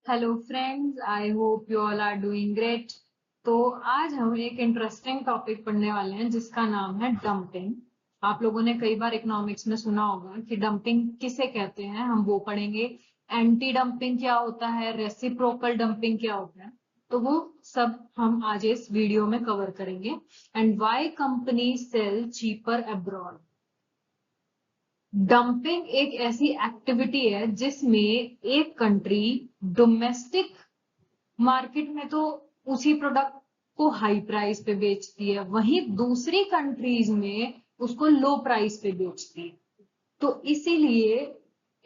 Hello friends, I hope you all are doing great. तो आज हम एक इंटरेस्टिंग टॉपिक पढ़ने वाले हैं जिसका नाम है डंपिंग। आप लोगों ने कई बार इकोनॉमिक्स में सुना होगा कि डंपिंग किसे कहते हैं, हम वो पढ़ेंगे। एंटी डंपिंग क्या होता है, रेसिप्रोकल डंपिंग क्या होता है, तो वो सब हम आज इस वीडियो में कवर करेंगे। And why company sell cheaper abroad. Dumping एक ऐसी एक्टिविटी है जिसमें एक कंट्री डोमेस्टिक मार्केट में तो उसी प्रोडक्ट को हाई प्राइस पे बेचती है, वहीं दूसरी कंट्रीज में उसको लो प्राइस पे बेचती है। तो इसीलिए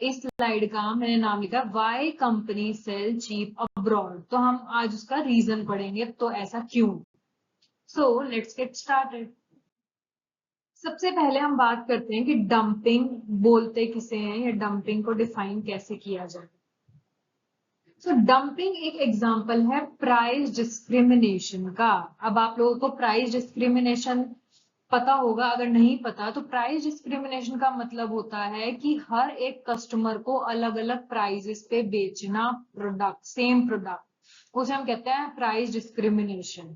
इस स्लाइड का मैंने नाम लिखा why company sell cheap abroad. तो हम आज उसका रीजन पढ़ेंगे, तो ऐसा क्यों। So let's get started. सबसे पहले हम बात करते हैं कि डंपिंग बोलते किसे हैं या डंपिंग को डिफाइन कैसे किया जाए। डंपिंग एक एग्जांपल है प्राइस डिस्क्रिमिनेशन का। अब आप लोगों को प्राइस डिस्क्रिमिनेशन पता होगा, अगर नहीं पता तो प्राइस डिस्क्रिमिनेशन का मतलब होता है कि हर एक कस्टमर को अलग अलग प्राइसेस पे बेचना प्रोडक्ट, सेम प्रोडक्ट, उसे हम कहते हैं प्राइस डिस्क्रिमिनेशन।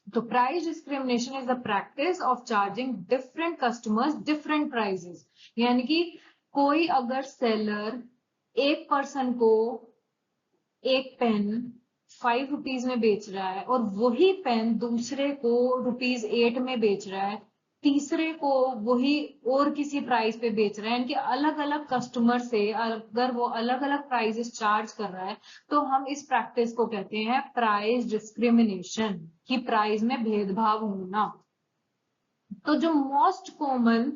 तो price discrimination is the practice of charging different customers different prices. यानी कि कोई अगर सेलर एक पर्सन को एक पेन 5 रुपीज में बेच रहा है और वही पेन दूसरे को रुपीज 8 में बेच रहा है, तीसरे को वही और किसी प्राइस पे बेच रहा है, यानी कि अलग अलग कस्टमर से अगर वो अलग अलग प्राइसेस चार्ज कर रहा है, तो हम इस प्रैक्टिस को कहते हैं प्राइस डिस्क्रिमिनेशन, कि प्राइस में भेदभाव होना। तो जो मोस्ट कॉमन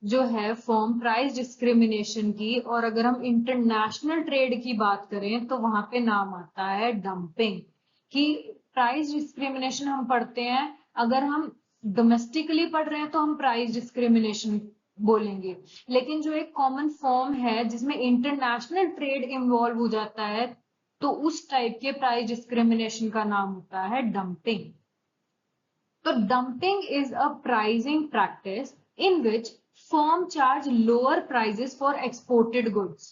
जो है फॉर्म प्राइस डिस्क्रिमिनेशन की, और अगर हम इंटरनेशनल ट्रेड की बात करें तो वहां पे नाम आता है डंपिंग। कि प्राइस डिस्क्रिमिनेशन हम पढ़ते हैं, अगर हम डोमेस्टिकली पढ़ रहे हैं तो हम प्राइस डिस्क्रिमिनेशन बोलेंगे, लेकिन जो एक कॉमन फॉर्म है जिसमें इंटरनेशनल ट्रेड इन्वॉल्व हो जाता है, तो उस टाइप के प्राइस डिस्क्रिमिनेशन का नाम होता है डंपिंग। तो dumping is a pricing practice in which firm charge lower prices for exported goods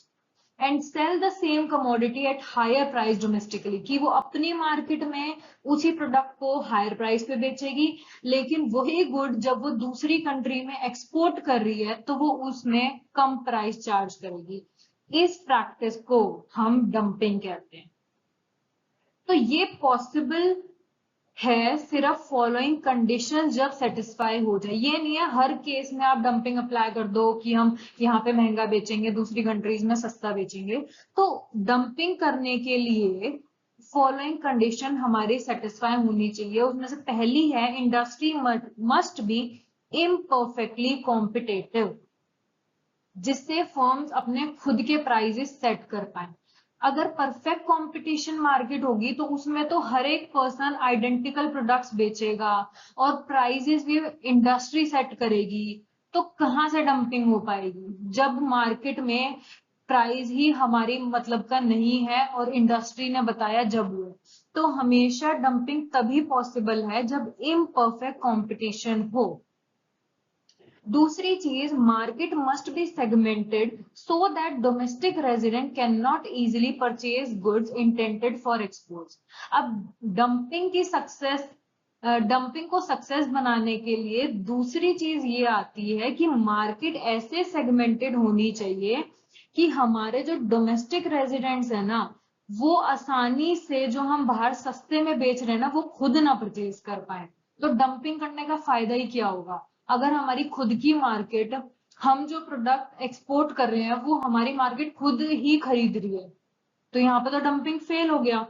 and sell the same commodity at higher price domestically। कि वो अपनी मार्केट में उसी प्रोडक्ट को हायर प्राइस पे बेचेगी, लेकिन वही गुड जब वो दूसरी कंट्री में एक्सपोर्ट कर रही है तो वो उसमें कम प्राइस चार्ज करेगी। इस प्रैक्टिस को हम डंपिंग कहते हैं। तो ये पॉसिबल है सिर्फ फॉलोइंग कंडीशन जब सेटिस्फाई हो जाए। ये नहीं है हर केस में आप डंपिंग अप्लाई कर दो कि हम यहाँ पे महंगा बेचेंगे, दूसरी कंट्रीज में सस्ता बेचेंगे। तो डंपिंग करने के लिए फॉलोइंग कंडीशन हमारी सेटिस्फाई होनी चाहिए। उसमें से पहली है industry must be imperfectly competitive, जिससे फर्म्स अपने खुद के प्राइजेस सेट कर पाए। अगर परफेक्ट कंपटीशन मार्केट होगी तो उसमें तो हर एक पर्सन आइडेंटिकल प्रोडक्ट्स बेचेगा और प्राइजेस भी इंडस्ट्री सेट करेगी, तो कहां से डंपिंग हो पाएगी जब मार्केट में प्राइस ही हमारी मतलब का नहीं है और इंडस्ट्री ने बताया जब हुए। तो हमेशा डंपिंग तभी पॉसिबल है जब इम्परफेक्ट कंपटीशन हो। दूसरी चीज, market must be segmented so that domestic resident can not easily purchase goods intended for export. अब डंपिंग की सक्सेस, डंपिंग को सक्सेस बनाने के लिए दूसरी चीज ये आती है कि मार्केट ऐसे सेगमेंटेड होनी चाहिए कि हमारे जो डोमेस्टिक रेजिडेंट्स है ना, वो आसानी से जो हम बाहर सस्ते में बेच रहे हैं ना, वो खुद ना परचेज कर पाए। तो डंपिंग करने का फायदा ही क्या होगा अगर हमारी खुद की मार्केट, हम जो प्रोडक्ट एक्सपोर्ट कर रहे हैं वो हमारी मार्केट खुद ही खरीद रही है, तो यहाँ पे तो डंपिंग फेल हो गया।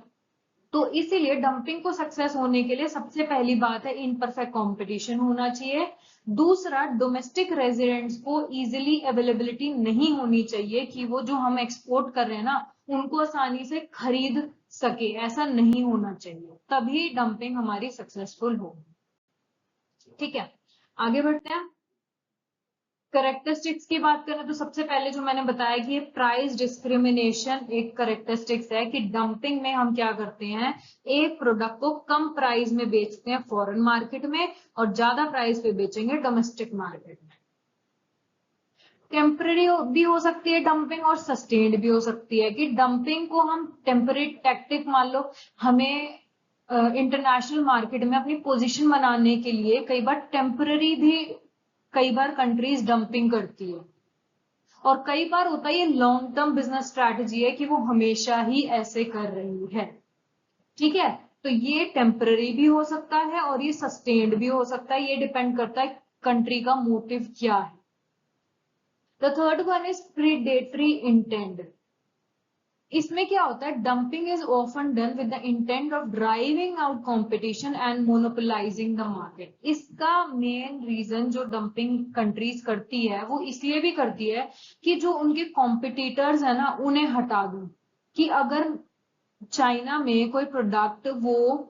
तो इसीलिए डंपिंग को सक्सेस होने के लिए सबसे पहली बात है इनपरफेक्ट कंपटीशन होना चाहिए। दूसरा, डोमेस्टिक रेजिडेंट्स को इजिली अवेलेबिलिटी नहीं होनी चाहिए कि वो जो हम एक्सपोर्ट कर रहे हैं ना उनको आसानी से खरीद सके, ऐसा नहीं होना चाहिए, तभी डंपिंग हमारी सक्सेसफुल होगी। ठीक है, आगे बढ़ते हैं। करेक्टरिस्टिक्स की बात करें तो सबसे पहले जो मैंने बताया कि ये प्राइस डिस्क्रिमिनेशन एक करेक्टरिस्टिक्स है कि डंपिंग में हम क्या करते हैं, एक प्रोडक्ट को कम प्राइस में बेचते हैं फॉरेन मार्केट में और ज्यादा प्राइस पे बेचेंगे डोमेस्टिक मार्केट में। टेम्पररी भी हो सकती है डंपिंग और सस्टेन्ड भी हो सकती है। कि डंपिंग को हम टेम्पररी टैक्टिक मान लो, हमें इंटरनेशनल मार्केट में अपनी पोजीशन बनाने के लिए कई बार टेम्पररी भी कई बार कंट्रीज डंपिंग करती है, और कई बार होता है ये लॉन्ग टर्म बिजनेस स्ट्रैटेजी है कि वो हमेशा ही ऐसे कर रही है। ठीक है, तो ये टेम्पररी भी हो सकता है और ये सस्टेन्ड भी हो सकता है, ये डिपेंड करता है कंट्री का मोटिव क्या है। The third one is predatory intent. इसमें क्या होता है, dumping is often done with the intent of driving out competition and monopolising the market. इसका मेन रीजन जो डंपिंग कंट्रीज करती है वो इसलिए भी करती है कि जो उनके कॉम्पिटिटर्स है ना उन्हें हटा दूं। कि अगर चाइना में कोई प्रोडक्ट वो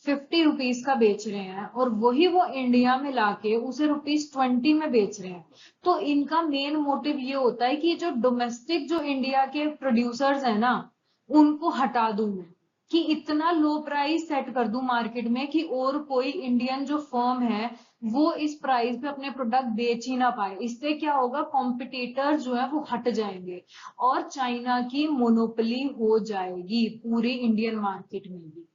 50 रुपीज का बेच रहे हैं और वही वो इंडिया में लाके उसे ₹20 में बेच रहे हैं, तो इनका मेन मोटिव ये होता है कि जो डोमेस्टिक जो इंडिया के प्रोड्यूसर्स है ना उनको हटा दूं मैं, कि इतना लो प्राइस सेट कर दूं मार्केट में कि और कोई इंडियन जो फर्म है वो इस प्राइस पे अपने प्रोडक्ट बेच ही ना पाए। इससे क्या होगा, कॉम्पिटिटर जो है वो हट जाएंगे और चाइना की मोनोपोली हो जाएगी पूरी इंडियन मार्केट में भी।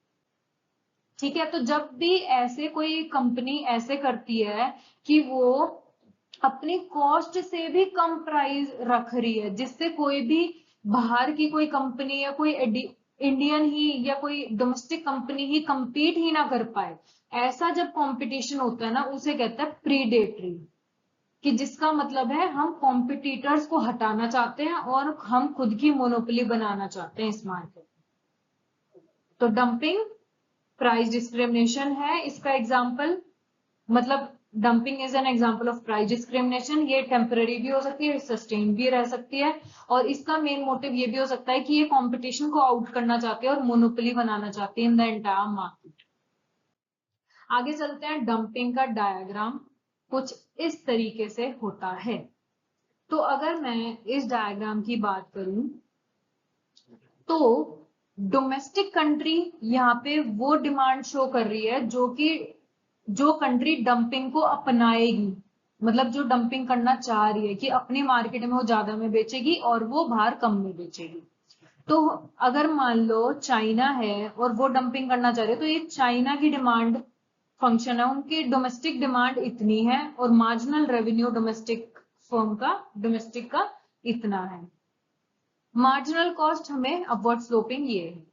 ठीक है, तो जब भी ऐसे कोई कंपनी ऐसे करती है कि वो अपनी कॉस्ट से भी कम प्राइस रख रही है, जिससे कोई भी बाहर की कोई कंपनी या कोई इंडियन ही या कोई डोमेस्टिक कंपनी ही compete ही ना कर पाए, ऐसा जब कंपटीशन होता है ना उसे कहते हैं प्रीडेटरी। कि जिसका मतलब है हम कॉम्पिटिटर्स को हटाना चाहते हैं और हम खुद की मोनोपोली बनाना चाहते हैं इस मार्केट। तो डंपिंग प्राइस डिस्क्रिमिनेशन है इसका एग्जाम्पल, मतलब dumping is an example of price discrimination. ये टेम्पररी भी हो सकती है, सस्टेन भी रह सकती है, और इसका मेन मोटिव ये भी हो सकता है कि ये कंपटीशन को आउट करना चाहते हैं और मोनोपोली बनाना चाहते हैं इन द एंटायर मार्केट। आगे चलते हैं, डंपिंग का डायग्राम कुछ इस तरीके से होता है। तो अगर मैं इस डायग्राम की बात करूं तो डोमेस्टिक कंट्री यहाँ पे वो डिमांड शो कर रही है जो कंट्री डंपिंग को अपनाएगी, मतलब जो डंपिंग करना चाह रही है कि अपनी मार्केट में वो ज्यादा में बेचेगी और वो बाहर कम में बेचेगी। तो अगर मान लो चाइना है और वो डंपिंग करना चाह रही है, तो ये चाइना की डिमांड फंक्शन है, उनकी डोमेस्टिक डिमांड इतनी है और मार्जिनल रेवेन्यू डोमेस्टिक का इतना है। मार्जिनल कॉस्ट हमें अपवर्ड स्लोपिंग ये है।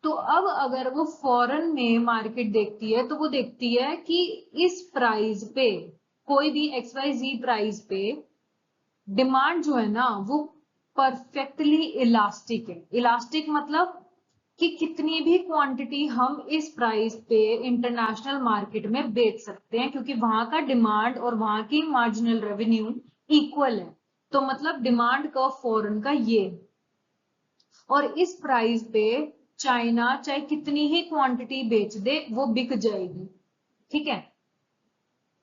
तो अब अगर वो फॉरेन में मार्केट देखती है तो वो देखती है कि इस प्राइस पे, कोई भी XYZ प्राइस पे डिमांड जो है ना वो परफेक्टली इलास्टिक है। इलास्टिक मतलब कि कितनी भी क्वांटिटी हम इस प्राइस पे इंटरनेशनल मार्केट में बेच सकते हैं, क्योंकि वहां का डिमांड और वहां की मार्जिनल रेवेन्यू इक्वल है। तो मतलब डिमांड कर्व फॉरेन का ये, और इस प्राइस पे चाइना चाहे कितनी ही क्वांटिटी बेच दे वो बिक जाएगी। ठीक है,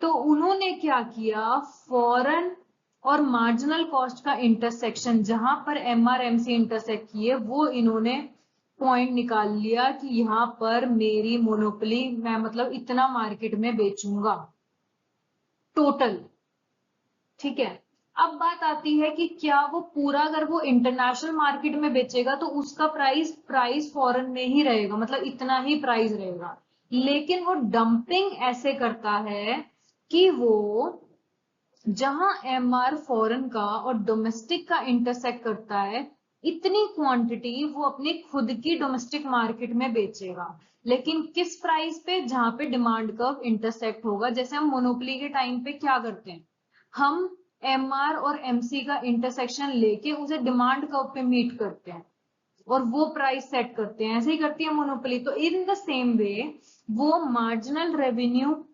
तो उन्होंने क्या किया, फॉरेन और मार्जिनल कॉस्ट का इंटरसेक्शन जहां पर MRMC इंटरसेक्ट किए वो इन्होंने पॉइंट निकाल लिया कि यहाँ पर मेरी मोनोपोली, मैं मतलब इतना मार्केट में बेचूंगा टोटल। ठीक है, अब बात आती है कि क्या वो पूरा, अगर वो इंटरनेशनल मार्केट में बेचेगा तो उसका प्राइस फॉरेन में ही रहेगा, मतलब इतना ही प्राइस रहेगा। लेकिन वो डंपिंग ऐसे करता है कि वो जहां MR फॉरेन का और डोमेस्टिक का इंटरसेक्ट करता है, इतनी क्वांटिटी वो अपनी खुद की डोमेस्टिक मार्केट में बेचेगा। लेकिन किस प्राइस पे, जहां पे डिमांड कर्व इंटरसेक्ट होगा। जैसे हम मोनोपोली के टाइम पे क्या करते हैं, हम MR और MC का इंटरसेक्शन लेके उसे डिमांड कर्व पे मीट करते हैं और वो प्राइस सेट करते हैं, ऐसे ही करती है मोनोपोली। तो इन द सेम वे वो मार्जिनल रेवेन्यू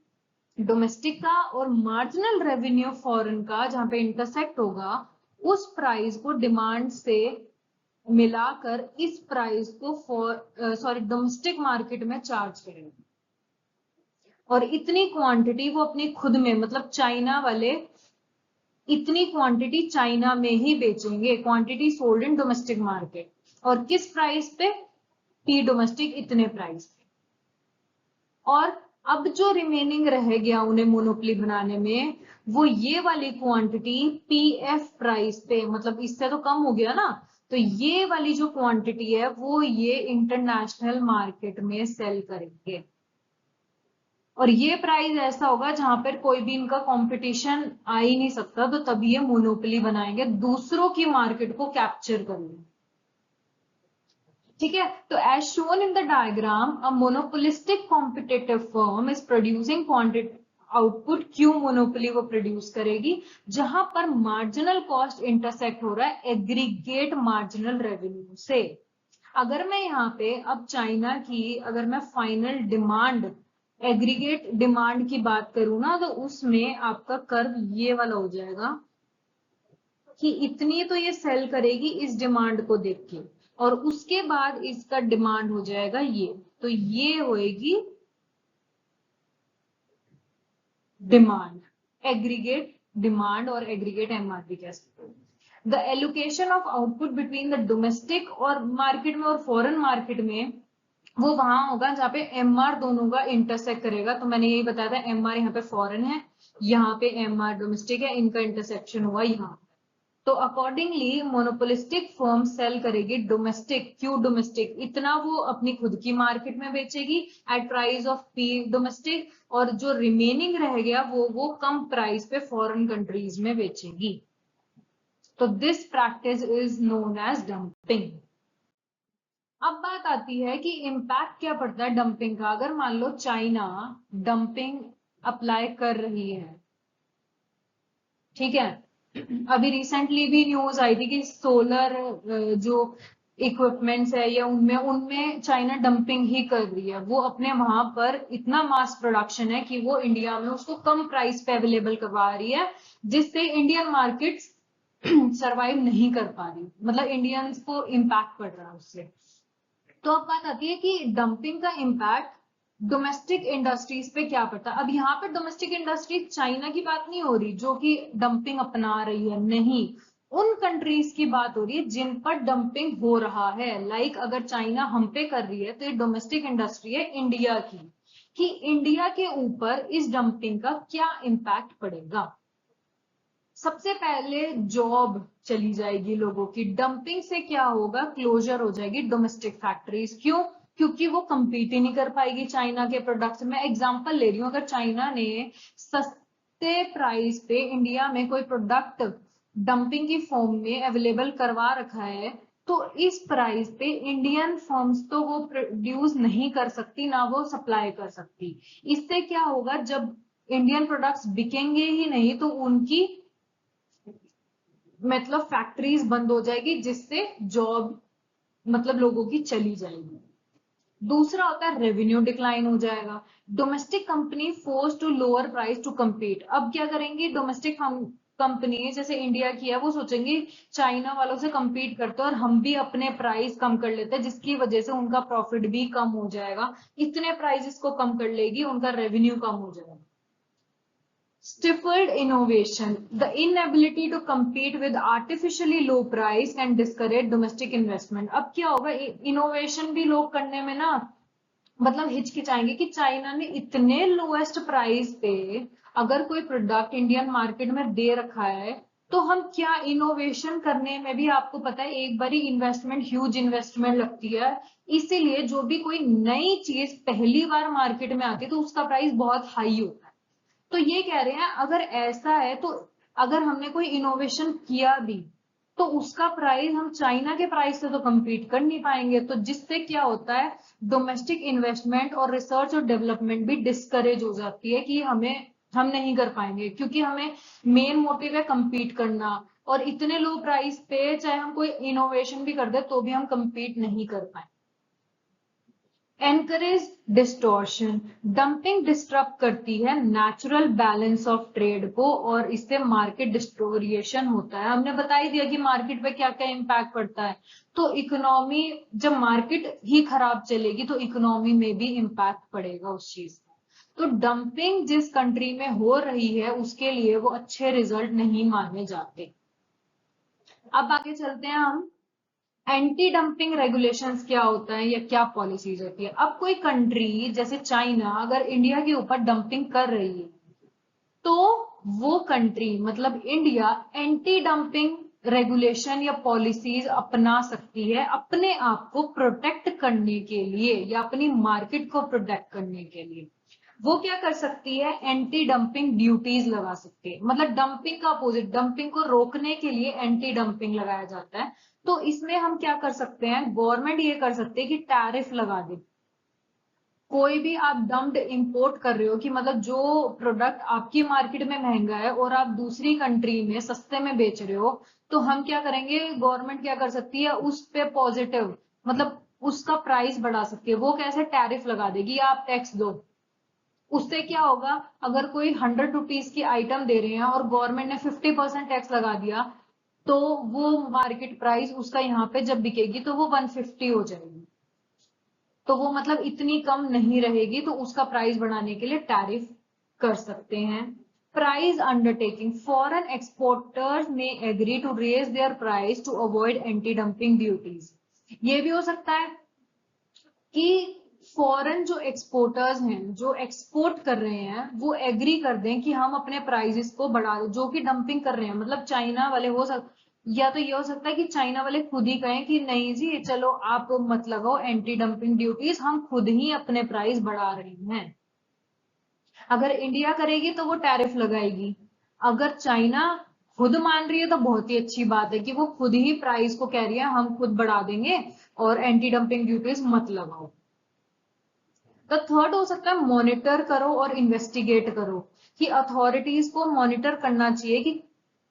डोमेस्टिक का और मार्जिनल रेवेन्यू फॉरेन का जहां पे इंटरसेक्ट होगा, उस प्राइस को डिमांड से मिलाकर इस प्राइस को डोमेस्टिक मार्केट में चार्ज करेंगे। और इतनी क्वांटिटी वो अपनी खुद में, मतलब चाइना वाले इतनी क्वांटिटी चाइना में ही बेचेंगे, quantity sold in domestic market. और किस प्राइस पे, P डोमेस्टिक इतने प्राइस पे। और अब जो रिमेनिंग रह गया उन्हें मोनोपोली बनाने में, वो ये वाली क्वांटिटी पीएफ प्राइस पे, मतलब इससे तो कम हो गया ना, तो ये वाली जो क्वांटिटी है वो ये इंटरनेशनल मार्केट में सेल करेंगे। और ये प्राइस ऐसा होगा जहां पर कोई भी इनका कंपटीशन आ ही नहीं सकता, तो तभी ये मोनोपोली बनाएंगे, दूसरों की मार्केट को कैप्चर करेंगे। ठीक है, तो as shown in the diagram a monopolistic competitive firm is producing quantity output, क्यों मोनोपोली वो प्रोड्यूस करेगी, जहां पर मार्जिनल कॉस्ट इंटरसेक्ट हो रहा है एग्रीगेट मार्जिनल रेवेन्यू से। अगर मैं यहाँ पे अब चाइना की अगर मैं फाइनल डिमांड एग्रीगेट डिमांड की बात करूं ना, तो उसमें आपका कर्व ये वाला हो जाएगा कि इतनी तो ये सेल करेगी इस डिमांड को देख के, और उसके बाद इसका डिमांड हो जाएगा ये, तो ये होएगी डिमांड, एग्रीगेट डिमांड और एग्रीगेट एमआरपी कह सकते हो। The allocation of output between the domestic और मार्केट में और फॉरेन मार्केट में वो वहां होगा जहाँ पे एमआर दोनों का इंटरसेक्ट करेगा। तो मैंने यही बताया था, एमआर यहाँ पे फॉरेन है, यहाँ पे एमआर डोमेस्टिक है, इनका इंटरसेक्शन हुआ यहाँ। तो अकॉर्डिंगली मोनोपोलिस्टिक फर्म सेल करेगी डोमेस्टिक, क्यों डोमेस्टिक, इतना वो अपनी खुद की मार्केट में बेचेगी at price of P domestic, और जो रिमेनिंग रह गया वो कम प्राइस पे फॉरेन कंट्रीज में बेचेगी। तो this practice is known as dumping. अब बात आती है कि इम्पैक्ट क्या पड़ता है डंपिंग का। अगर मान लो चाइना डंपिंग अप्लाई कर रही है, ठीक है, अभी रिसेंटली भी न्यूज आई थी कि सोलर जो इक्विपमेंट्स है या उनमें उनमें चाइना डंपिंग ही कर रही है। वो अपने वहां पर इतना मास प्रोडक्शन है कि वो इंडिया में उसको कम प्राइस पे अवेलेबल करवा रही है, जिससे इंडियन मार्केट सरवाइव नहीं कर पा रही, मतलब इंडियंस को इम्पैक्ट पड़ रहा है उससे। तो अब बात आती है कि डंपिंग का इम्पैक्ट डोमेस्टिक इंडस्ट्रीज पे क्या पड़ता है। अब यहाँ पे डोमेस्टिक इंडस्ट्री चाइना की बात नहीं हो रही जो कि डंपिंग अपना रही है, नहीं, उन कंट्रीज की बात हो रही है जिन पर डंपिंग हो रहा है। लाइक अगर चाइना हम पे कर रही है तो ये डोमेस्टिक इंडस्ट्री है इंडिया की, कि इंडिया के ऊपर इस डंपिंग का क्या इम्पैक्ट पड़ेगा। सबसे पहले जॉब चली जाएगी लोगों की, डंपिंग से क्या होगा, क्लोजर हो जाएगी डोमेस्टिक फैक्ट्रीज, क्यों, क्योंकि वो compete ही नहीं कर पाएगी चाइना के प्रोडक्ट्स में। एग्जांपल ले रही हूँ, अगर चाइना ने सस्ते प्राइस पे इंडिया में कोई प्रोडक्ट डंपिंग की फॉर्म में अवेलेबल करवा रखा है, तो इस प्राइस पे इंडियन फर्म्स तो वो प्रोड्यूस नहीं कर सकती, ना वो सप्लाई कर सकती। इससे क्या होगा, जब इंडियन प्रोडक्ट्स बिकेंगे ही नहीं तो उनकी मतलब फैक्ट्रीज बंद हो जाएगी, जिससे जॉब मतलब लोगों की चली जाएगी। दूसरा होता है रेवेन्यू डिक्लाइन हो जाएगा। Domestic company force to lower price to compete। अब क्या करेंगी डोमेस्टिक कंपनी, जैसे इंडिया की है, वो सोचेंगी चाइना वालों से compete करते हैं और हम भी अपने प्राइस कम कर लेते हैं, जिसकी वजह से उनका प्रॉफिट भी कम हो जाएगा। इतने प्राइसेस को कम कर लेगी, उनका रेवेन्यू कम हो जाएगा। Stifled innovation. The inability to compete with artificially low price can discourage domestic investment. अब क्या होगा, इनोवेशन भी लोग करने में ना मतलब हिचकिचाएंगे कि चाइना ने इतने लोएस्ट प्राइस पे अगर कोई प्रोडक्ट इंडियन मार्केट में दे रखा है, तो हम क्या इनोवेशन करने में भी, आपको पता है एक बारी इन्वेस्टमेंट, ह्यूज इन्वेस्टमेंट लगती है। इसीलिए जो भी कोई नई चीज पहली बार मार्केट में आती है तो उसका प्राइस बहुत हाई होता है। तो ये कह रहे हैं अगर ऐसा है तो अगर हमने कोई इनोवेशन किया भी तो उसका प्राइस हम चाइना के प्राइस से तो compete कर नहीं पाएंगे, तो जिससे क्या होता है डोमेस्टिक इन्वेस्टमेंट और रिसर्च और डेवलपमेंट भी डिस्करेज हो जाती है कि हम नहीं कर पाएंगे, क्योंकि हमें मेन मोटिव है compete करना, और इतने लो प्राइस पे चाहे हम कोई इनोवेशन भी कर दे तो भी हम compete नहीं कर पाएंगे। Encourage distortion. डंपिंग डिस्टर्ब करती है नेचुरल बैलेंस ऑफ ट्रेड को और इससे मार्केट डिस्टोरिएशन होता है। हमने बता ही दिया कि मार्केट पे क्या क्या इम्पैक्ट पड़ता है। तो इकोनॉमी, जब मार्केट ही खराब चलेगी तो इकोनॉमी में भी इम्पैक्ट पड़ेगा उस चीज का। तो डंपिंग जिस कंट्री में हो रही है उसके लिए वो अच्छे रिजल्ट नहीं माने जाते। अब आगे चलते हैं हम, एंटी डंपिंग रेगुलेशंस क्या होता है या क्या पॉलिसीज होती है। अब कोई कंट्री जैसे चाइना अगर इंडिया के ऊपर डंपिंग कर रही है तो वो कंट्री मतलब इंडिया एंटी डंपिंग रेगुलेशन या पॉलिसीज अपना सकती है अपने आप को प्रोटेक्ट करने के लिए या अपनी मार्केट को प्रोटेक्ट करने के लिए। वो क्या कर सकती है, एंटी डंपिंग ड्यूटीज लगा सकती है। मतलब डंपिंग का अपोजिट, डंपिंग को रोकने के लिए एंटी डंपिंग लगाया जाता है। तो इसमें हम क्या कर सकते हैं, गवर्नमेंट ये कर सकते हैं कि टैरिफ लगा दे। कोई भी आप डम्प्ड इंपोर्ट कर रहे हो कि मतलब जो प्रोडक्ट आपकी मार्केट में महंगा है और आप दूसरी कंट्री में सस्ते में बेच रहे हो, तो हम क्या करेंगे, गवर्नमेंट क्या कर सकती है उस पे पॉजिटिव मतलब उसका प्राइस बढ़ा सकती है। वो कैसे, टैरिफ लगा देगी, आप टैक्स दो। उससे क्या होगा, अगर कोई 100 रुपीज की आइटम दे रहे हैं और गवर्नमेंट ने 50% टैक्स लगा दिया, तो वो मार्केट प्राइस उसका यहाँ पे जब बिकेगी तो वो 150 हो जाएगी। तो वो मतलब इतनी कम नहीं रहेगी, तो उसका प्राइस बढ़ाने के लिए टैरिफ कर सकते हैं। प्राइस अंडरटेकिंग, फॉरेन एक्सपोर्टर्स में agree to raise their price to avoid anti dumping duties. ये भी हो सकता है कि फॉरेन जो एक्सपोर्टर्स हैं जो एक्सपोर्ट कर रहे हैं वो एग्री कर दें कि हम अपने प्राइजेस को बढ़ा दें, जो कि डंपिंग कर रहे हैं। मतलब चाइना वाले हो सकता, या तो ये हो सकता है कि चाइना वाले खुद ही कहें कि नहीं जी चलो आप मत लगाओ एंटी डंपिंग ड्यूटीज, हम खुद ही अपने प्राइस बढ़ा रहे हैं। अगर इंडिया करेगी तो वो टैरिफ लगाएगी। अगर चाइना खुद मान रही है तो बहुत ही अच्छी बात है कि वो खुद ही प्राइस को कह रही है हम खुद बढ़ा देंगे और एंटी डंपिंग ड्यूटीज मत लगाओ। तो थर्ड हो सकता है मॉनिटर करो और इन्वेस्टिगेट करो, कि अथॉरिटीज को मॉनिटर करना चाहिए कि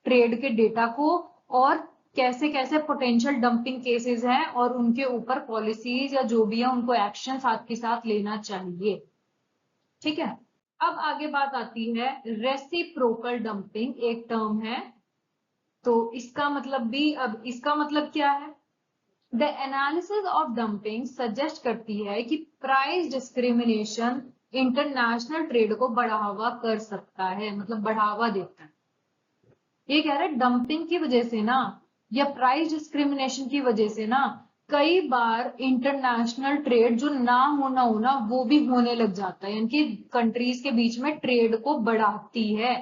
ट्रेड के डेटा को और कैसे कैसे पोटेंशियल डंपिंग केसेस हैं और उनके ऊपर पॉलिसीज या जो भी है उनको एक्शन साथ के साथ लेना चाहिए। ठीक है, अब आगे बात आती है रेसिप्रोकल डंपिंग, एक टर्म है। तो इसका मतलब भी, अब इसका मतलब क्या है, the analysis of dumping suggest करती है कि प्राइस डिस्क्रिमिनेशन इंटरनेशनल ट्रेड को बढ़ावा कर सकता है, मतलब बढ़ावा देता है। ये कह रहा है डंपिंग की वजह से ना या प्राइस डिस्क्रिमिनेशन की वजह से ना कई बार इंटरनेशनल ट्रेड जो ना होना वो भी होने लग जाता है, यानी कि कंट्रीज के बीच में ट्रेड को बढ़ाती है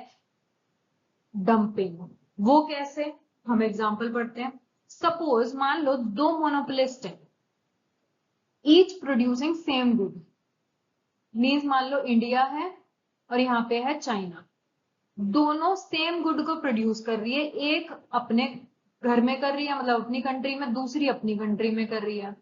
डंपिंग। वो कैसे, हम एग्जांपल पढ़ते हैं। सपोज मान लो दो मोनोपोलिस्ट हैं, each producing same good. Means मान लो इंडिया है और यहाँ पे है चाइना, दोनों सेम गुड को प्रोड्यूस कर रही है। एक अपने घर में कर रही है मतलब अपनी कंट्री में, दूसरी अपनी कंट्री में कर रही है।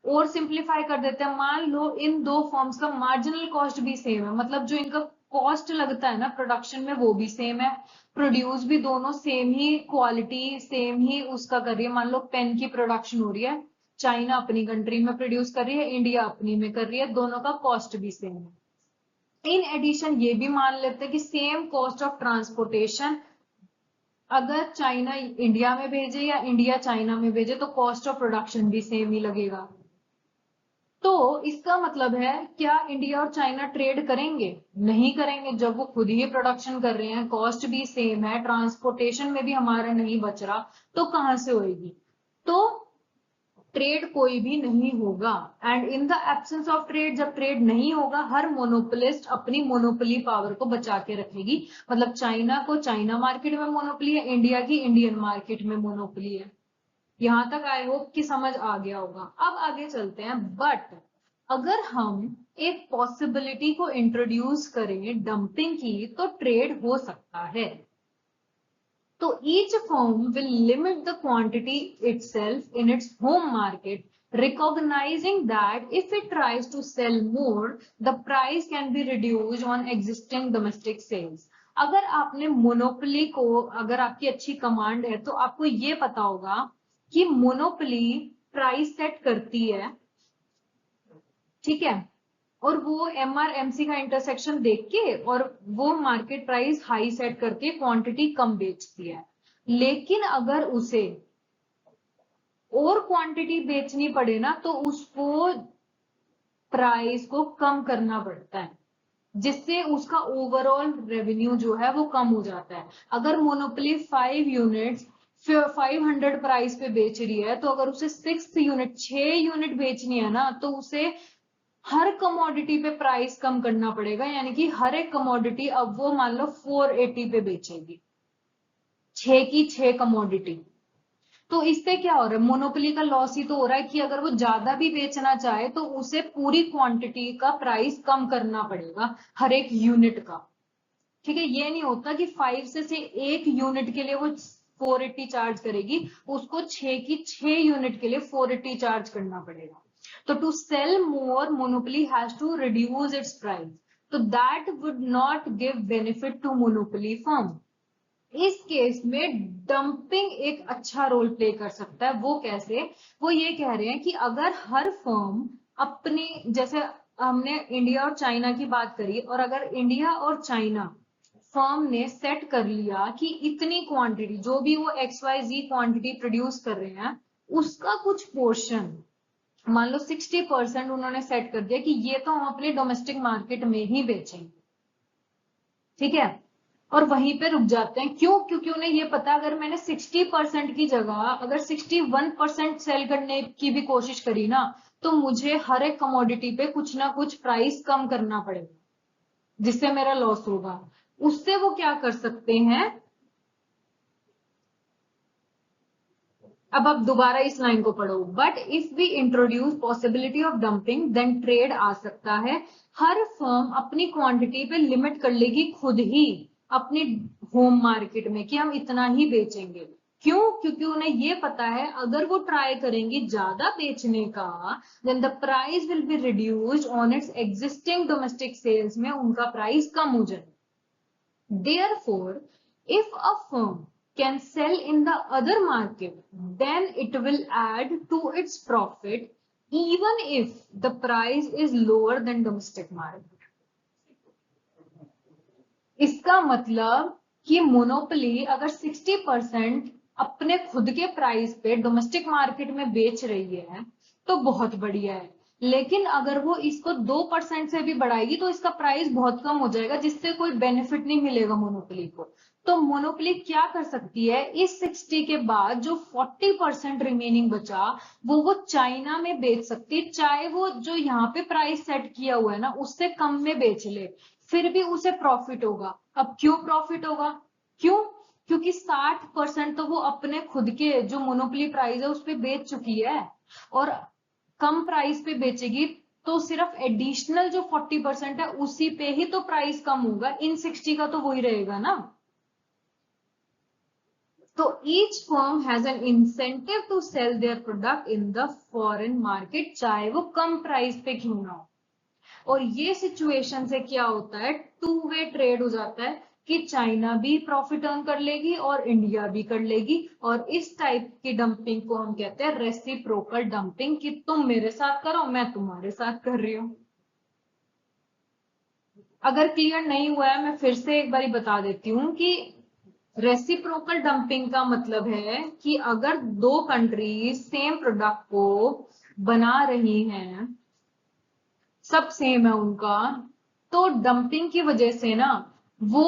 और सिंप्लीफाई कर देते हैं, मान लो इन दो फॉर्म्स का मार्जिनल कॉस्ट भी सेम है, मतलब जो इनका कॉस्ट लगता है ना प्रोडक्शन में वो भी सेम है। प्रोड्यूस भी दोनों सेम ही क्वालिटी सेम ही उसका कर रही है। मान लो पेन की प्रोडक्शन हो रही है, चाइना अपनी कंट्री में प्रोड्यूस कर रही है, इंडिया अपनी में कर रही है, दोनों का कॉस्ट भी सेम है। इन एडिशन ये भी मान लेते हैं कि सेम कॉस्ट ऑफ ट्रांसपोर्टेशन, अगर चाइना इंडिया में भेजे या इंडिया चाइना में भेजे तो कॉस्ट ऑफ प्रोडक्शन भी सेम ही लगेगा। तो इसका मतलब है क्या इंडिया और चाइना ट्रेड करेंगे? नहीं करेंगे। जब वो खुद ही प्रोडक्शन कर रहे हैं, कॉस्ट भी सेम है, ट्रांसपोर्टेशन में भी हमारा नहीं बच रहा, तो कहां से होएगी? तो ट्रेड कोई भी नहीं होगा। And in the absence of trade, जब ट्रेड नहीं होगा, हर मोनोपोलिस्ट अपनी मोनोपोली पावर को बचा के रखेगी। मतलब चाइना को चाइना मार्केट में मोनोपोली है, इंडिया की इंडियन मार्केट में मोनोपोली है। यहां तक आई होप कि समझ आ गया होगा। अब आगे चलते हैं। बट अगर हम एक पॉसिबिलिटी को इंट्रोड्यूस करें डंपिंग की, तो ट्रेड हो सकता है। तो each firm will limit the quantity itself in its home market, recognizing that if it tries to sell more, the price can be reduced on existing domestic sales. अगर आपने monopoly को, अगर आपकी अच्छी कमांड है तो आपको ये पता होगा कि मोनोपोली प्राइस सेट करती है, ठीक है, और वो MRMC का इंटरसेक्शन देख के और वो मार्केट प्राइस हाई सेट करके क्वांटिटी कम बेचती है। लेकिन अगर उसे और क्वांटिटी बेचनी पड़े ना तो उसको प्राइस को कम करना पड़ता है, जिससे उसका ओवरऑल रेवेन्यू जो है वो कम हो जाता है। अगर मोनोपोली 5 यूनिट्स 500 प्राइस पे बेच रही है, तो अगर उसे 6 यूनिट बेचनी है ना, तो उसे हर कमोडिटी पे प्राइस कम करना पड़ेगा, यानी कि हर एक कमोडिटी अब वो मान लो 480 पे बेचेगी, 6 की 6 कमोडिटी। तो इससे क्या हो रहा है, मोनोपोली का लॉस ही तो हो रहा है कि अगर वो ज्यादा भी बेचना चाहे तो उसे पूरी क्वांटिटी का प्राइस कम करना पड़ेगा हर एक यूनिट का। ठीक है, ये नहीं होता कि 5 से 1 यूनिट के लिए वो 480 चार्ज करेगी, उसको 6 की 6 यूनिट के लिए 480 चार्ज करना पड़ेगा। तो to sell more, monopoly has to reduce its price, तो that would not give benefit to monopoly firm. इस केस में डंपिंग एक अच्छा रोल प्ले कर सकता है। वो कैसे, वो ये कह रहे हैं कि अगर हर फर्म अपनी, जैसे हमने इंडिया और चाइना की बात करी, और अगर इंडिया और चाइना फर्म ने सेट कर लिया कि इतनी क्वांटिटी, जो भी वो XYZ क्वांटिटी प्रोड्यूस कर रहे हैं, उसका कुछ पोर्शन, मान लो 60% उन्होंने सेट कर दिया कि ये तो हम अपने डोमेस्टिक मार्केट में ही बेचेंगे, ठीक है, और वहीं पे रुक जाते हैं। क्यों? क्योंकि उन्हें ये पता है अगर मैंने 60% की जगह अगर 61% सेल करने की भी कोशिश करी ना, तो मुझे हर एक कमोडिटी पे कुछ ना कुछ प्राइस कम करना पड़ेगा, जिससे मेरा लॉस होगा। उससे वो क्या कर सकते हैं, अब आप दोबारा इस लाइन को पढ़ो, but if we introduce possibility of dumping then trade आ सकता है। हर फर्म अपनी क्वांटिटी पे लिमिट कर लेगी खुद ही अपनी होम मार्केट में कि हम इतना ही बेचेंगे। क्यों? क्योंकि उन्हें ये पता है अगर वो ट्राई करेंगी ज्यादा बेचने का, then the price will be reduced on its existing domestic sales, में उनका प्राइस कम हो जाएगा। Therefore, if a firm can sell in the other market, then it will add to its profit even if the price is lower than domestic market. इसका मतलब कि monopoly अगर 60% अपने खुद के प्राइस पे डोमेस्टिक मार्केट में बेच रही है तो बहुत बढ़िया है, लेकिन अगर वो इसको 2% से भी बढ़ाएगी तो इसका प्राइस बहुत कम हो जाएगा, जिससे कोई बेनिफिट नहीं मिलेगा मोनोपोली को। तो मोनोपोली क्या कर सकती है, इस 60 के बाद जो 40% रिमेनिंग बचा वो चाइना में बेच सकती है, चाहे वो जो यहाँ पे प्राइस सेट किया हुआ है ना उससे कम में बेच ले, फिर भी उसे प्रॉफिट होगा। अब क्यों प्रॉफिट होगा? क्यों? क्योंकि 60% तो वो अपने खुद के जो मोनोपोली प्राइस है उस पे बेच चुकी है, और कम प्राइस पे बेचेगी तो सिर्फ एडिशनल जो 40% है उसी पे ही तो प्राइस कम होगा, इन 60 का तो वही रहेगा ना। तो each firm has an incentive to sell their product in the foreign market, चाहे वो कम प्राइस पे क्यों ना हो। और ये सिचुएशन से क्या होता है, टू वे ट्रेड हो जाता है कि चाइना भी प्रॉफिट अर्न कर लेगी और इंडिया भी कर लेगी, और इस टाइप की डंपिंग को हम कहते हैं रेसिप्रोकल डंपिंग, कि तुम मेरे साथ करो मैं तुम्हारे साथ कर रही हूं। अगर क्लियर नहीं हुआ है मैं फिर से एक बार बता देती हूँ कि रेसिप्रोकल डंपिंग का मतलब है कि अगर दो कंट्रीज सेम प्रोडक्ट को बना रही हैं, सब सेम है उनका, तो डंपिंग की वजह से ना वो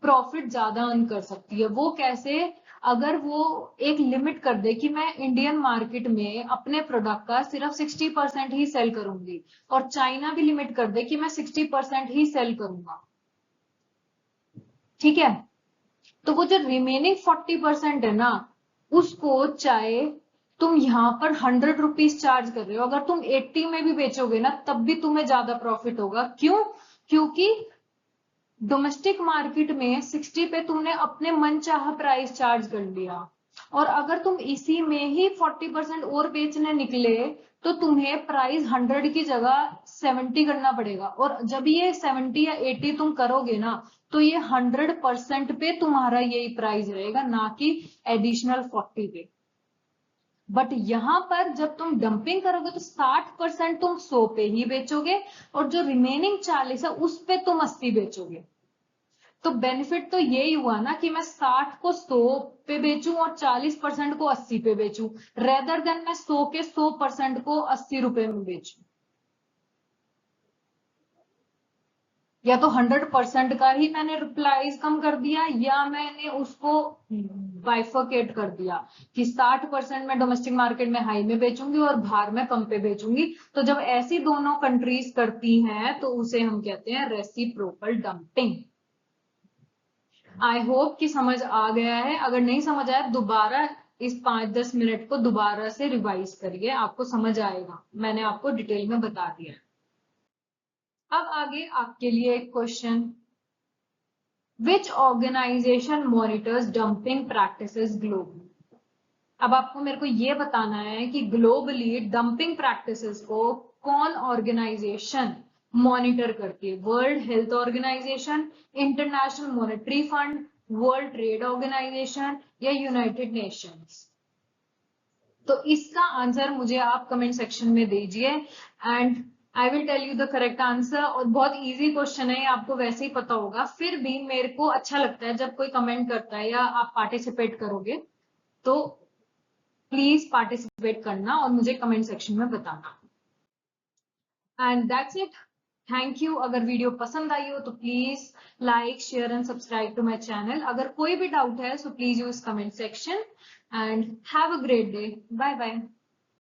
प्रॉफिट ज्यादा अर्न कर सकती है। वो कैसे? अगर वो एक लिमिट कर दे कि मैं इंडियन मार्केट में अपने प्रोडक्ट का सिर्फ 60% ही सेल करूंगी, और चाइना भी लिमिट कर दे कि मैं 60% ही सेल करूंगा, ठीक है, तो वो जो रिमेनिंग 40% है ना, उसको चाहे तुम यहाँ पर 100 रुपीज चार्ज कर रहे हो, अगर तुम 80 में भी बेचोगे ना तब भी तुम्हें ज्यादा प्रॉफिट होगा। क्यों? क्योंकि डोमेस्टिक मार्केट में 60 पे तुमने अपने मन चाह प्राइस चार्ज कर लिया, और अगर तुम इसी में ही 40% और बेचने निकले तो तुम्हें प्राइस 100 की जगह 70 करना पड़ेगा, और जब ये 70 या 80 तुम करोगे ना तो ये 100% पे तुम्हारा यही प्राइस रहेगा, ना कि एडिशनल 40 पे। बट यहां पर जब तुम डंपिंग करोगे तो 60% तुम 100 पे ही बेचोगे, और जो रिमेनिंग 40 है उस पे तुम 80 बेचोगे। तो बेनिफिट तो यही हुआ ना कि मैं 60 को 100 पे बेचूं और 40% को 80 पे बेचूं, रेदर देन मैं 100 के 100% को 80 रुपए में बेचूं। या तो 100% का ही मैंने प्राइस कम कर दिया, या मैंने उसको बाइफर्केट कर दिया कि 60% मैं डोमेस्टिक मार्केट में हाई में बेचूंगी और बाहर में कम पे बेचूंगी। तो जब ऐसी दोनों कंट्रीज करती हैं तो उसे हम कहते हैं रेसिप्रोकल डंपिंग। आई होप कि समझ आ गया है। अगर नहीं समझ आया दोबारा इस 5-10 मिनट को दोबारा से रिवाइज करिए, आपको समझ आएगा, मैंने आपको डिटेल में बता दिया। अब आगे आपके लिए एक question, which organisation monitors dumping practices globally. अब आपको मेरे को ये बताना है कि ग्लोबली डंपिंग प्रैक्टिसेस को कौन ऑर्गेनाइजेशन मॉनिटर करती है। World Health Organization, International Monetary Fund, World Trade Organization या यूनाइटेड नेशंस। तो इसका आंसर मुझे आप कमेंट सेक्शन में दीजिए and I will tell you the correct answer. और बहुत इजी क्वेश्चन है, आपको वैसे ही पता होगा, फिर भी मेरे को अच्छा लगता है जब कोई कमेंट करता है या आप पार्टिसिपेट करोगे, तो प्लीज पार्टिसिपेट करना और मुझे कमेंट सेक्शन में बताना। And that's it, thank you. अगर वीडियो पसंद आई हो तो please like share and subscribe to my channel. अगर कोई भी डाउट है so please use comment section and have a great day. Bye bye.